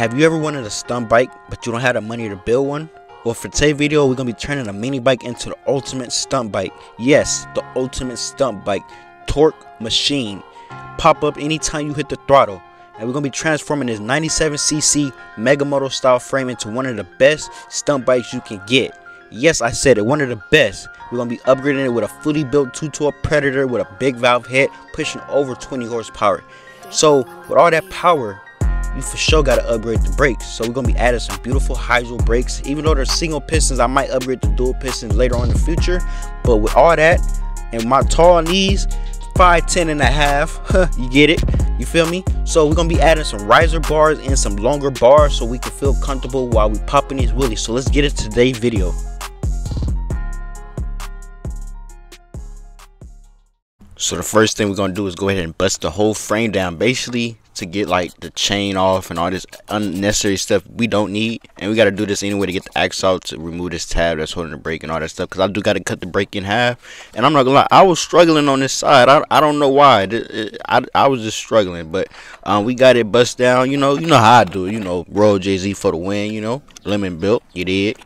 Have you ever wanted a stunt bike but you don't have the money to build one? Well, for today's video, we're going to be turning a mini bike into the ultimate stunt bike. Yes, the ultimate stunt bike. Torque machine. Pop up anytime you hit the throttle. And we're going to be transforming this 97cc Mega Moto style frame into one of the best stunt bikes you can get. Yes, I said it, one of the best. We're going to be upgrading it with a fully built two-door Predator with a big valve head pushing over 20 horsepower. So with all that power, you for sure got to upgrade the brakes. So we're going to be adding some beautiful hydro brakes. Even though they're single pistons, I might upgrade to dual pistons later on in the future. But with all that and my tall knees, 5'10" and a half, you get it, you feel me? So we're gonna be adding some riser bars and some longer bars so we can feel comfortable while we popping these wheelies. So let's get into today's video. So the first thing we're gonna do is go ahead and bust the whole frame down, basically to get like the chain off and all this unnecessary stuff we don't need. And we got to do this anyway to get the axe out, to remove this tab that's holding the brake and all that stuff, because I do got to cut the brake in half. And I'm not gonna lie, I was struggling on this side. I don't know why. I was just struggling, but we got it bust down. You know how I do it. You know, roll Jay-Z for the win. You know, lemon built. You did.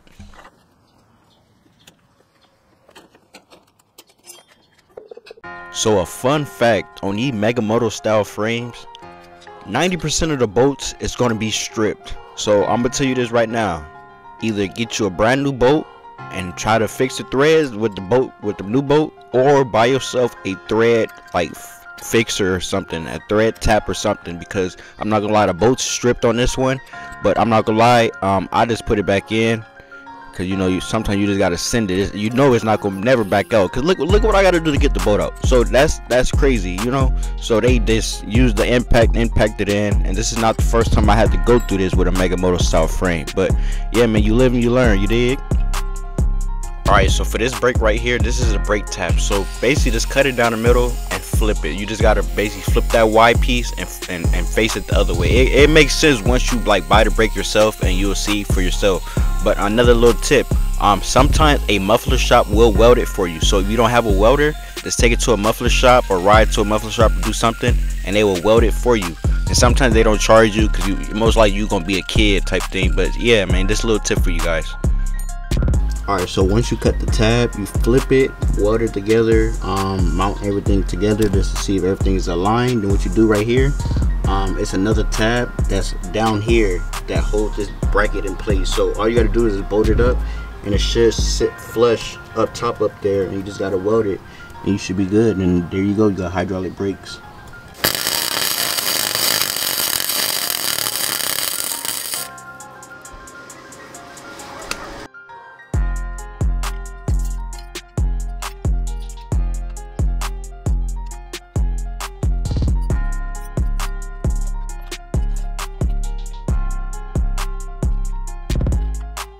So a fun fact on these Mega Moto style frames, 90% of the bolts is going to be stripped. So I'm gonna tell you this right now: either get you a brand new bolt and try to fix the threads with the new bolt, or buy yourself a thread like fixer or something, a thread tap or something, because I'm not gonna lie, the bolt's stripped on this one. But I'm not gonna lie, I just put it back in, because you know, sometimes you just gotta send it. You know it's not gonna never back out, because look what I gotta do to get the boat out. So that's crazy, you know. So they just used the impacted in, and this is not the first time I had to go through this with a Mega Moto style frame. But yeah, man, you live and you learn, you dig? Alright, so for this brake right here, this is a brake tap. So basically just cut it down the middle and flip it. You just gotta basically flip that wide piece and face it the other way. It makes sense once you like buy the brake yourself and you'll see for yourself. But another little tip, sometimes a muffler shop will weld it for you. So if you don't have a welder, just take it to a muffler shop or ride to a muffler shop to do something, and they will weld it for you. And sometimes they don't charge you, because you most likely you're gonna be a kid type thing. But yeah, man, this little tip for you guys. Alright, so once you cut the tab, you flip it, weld it together, mount everything together just to see if everything is aligned. And what you do right here, it's another tab that's down here that holds this bracket in place. So all you gotta do is bolt it up, and it should sit flush up top up there, and you just gotta weld it, and you should be good. And there you go, you got hydraulic brakes.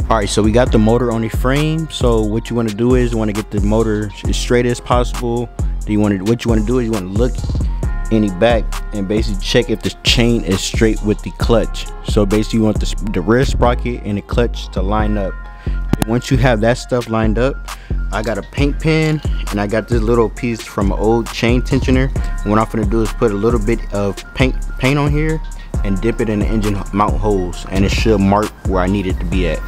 Alright, so we got the motor on the frame. So what you want to do is you want to get the motor as straight as possible. What you want to do is you want to look in the back and basically check if the chain is straight with the clutch. So basically you want the rear sprocket and the clutch to line up. And once you have that stuff lined up, I got a paint pen and I got this little piece from an old chain tensioner. And what I'm going to do is put a little bit of paint on here and dip it in the engine mount holes, and it should mark where I need it to be at.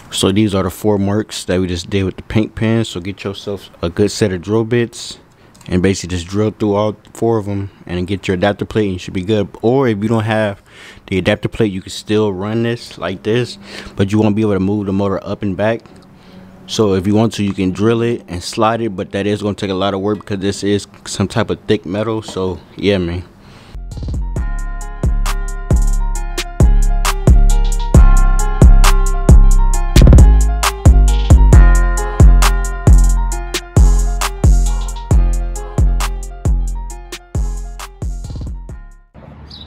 So these are the 4 marks that we just did with the paint pen. So get yourself a good set of drill bits and basically just drill through all 4 of them and get your adapter plate, and you should be good. Or if you don't have the adapter plate, you can still run this like this, but you won't be able to move the motor up and back. So if you want to, you can drill it and slide it, but that is going to take a lot of work because this is some type of thick metal. So yeah, man.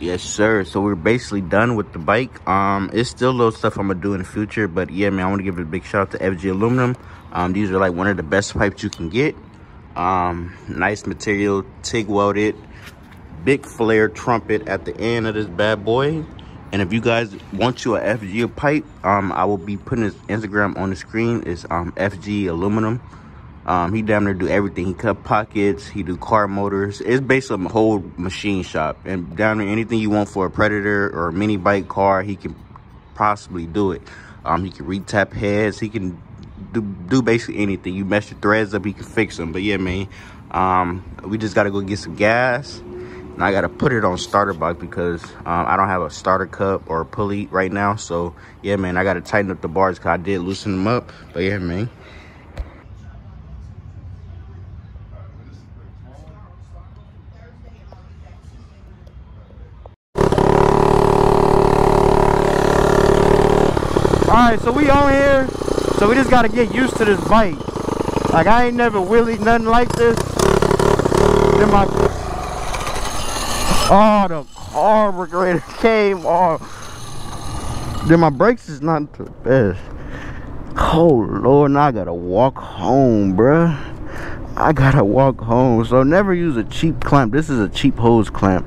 Yes sir, so we're basically done with the bike. It's still little stuff I'm gonna do in the future, but yeah man, I want to give a big shout out to FG Aluminum These are like one of the best pipes you can get. Nice material, TIG welded, big flare trumpet at the end of this bad boy. And if you guys want you a FG pipe, I will be putting his Instagram on the screen. It's FG aluminum. He damn near do everything. He cut pockets, he do car motors. It's basically a whole machine shop, and down there anything you want for a Predator or a mini bike car, he can possibly do it. He can retap heads, he can do basically anything. You mess your threads up, he can fix them. But yeah, man, we just gotta go get some gas, and I gotta put it on starter block because I don't have a starter cup or a pulley right now. So yeah, man, I gotta tighten up the bars because I did loosen them up. But yeah, man. Alright, so we on here, so we just gotta get used to this bike. Like, I ain't never wheelied nothing like this. Then the carburetor came off. Then my brakes is not the best. Oh Lord, now I gotta walk home, bruh. I gotta walk home. So never use a cheap clamp. This is a cheap hose clamp.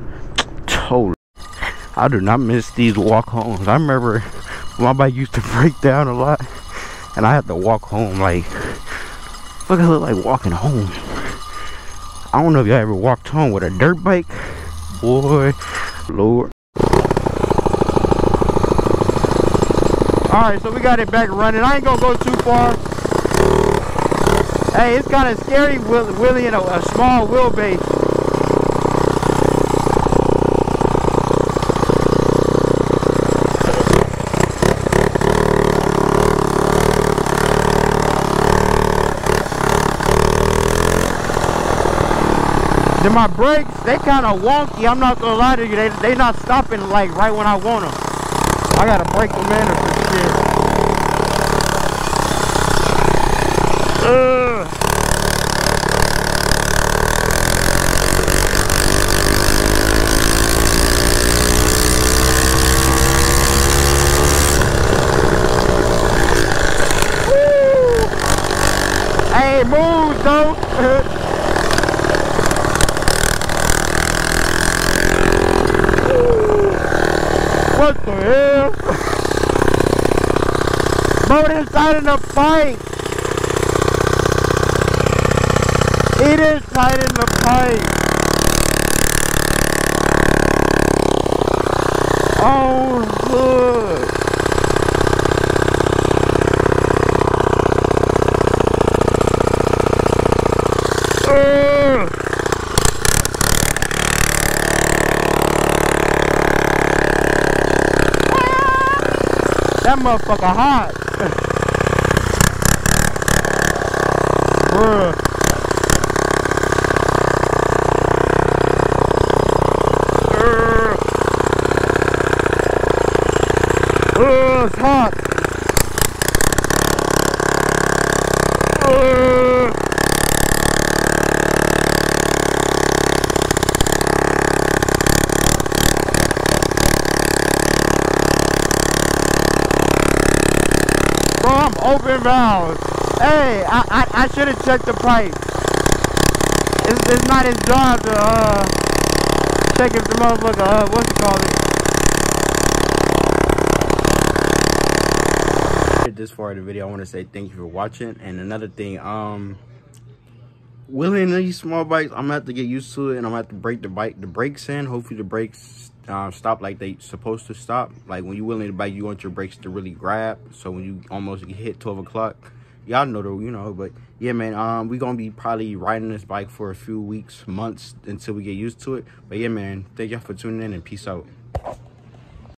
Totally. I do not miss these walk homes. I remember my bike used to break down a lot, and I had to walk home. Like, look, it look like walking home. I don't know if y'all ever walked home with a dirt bike. Boy, Lord. Alright, so we got it back running. I ain't gonna go too far. Hey, it's kind of scary wheeling in a small wheelbase. Then my brakes, they kind of wonky. I'm not gonna lie to you, they not stopping like right when I want them. I gotta break them in or some shit. Woo! Hey, move, though. What the hell? Bro, it is tight in the pipe. It is tight in the pipe. Oh, hood. That motherfucker hot. Bruh. It's hot. Bro, I'm open valves. Hey, I should have checked the pipe. It's not his job to check if the motherfucker what's it called? This far in the video, I want to say thank you for watching. And another thing, wheeling these small bikes, I'm gonna have to get used to it, and I'm gonna have to break the brakes in. Hopefully the brakes stop like they supposed to stop. Like when you wheeling the bike, you want your brakes to really grab, so when you almost hit 12 o'clock, y'all know the but yeah, man, we gonna be probably riding this bike for a few weeks, months, until we get used to it. But yeah, man, thank y'all for tuning in, and peace out.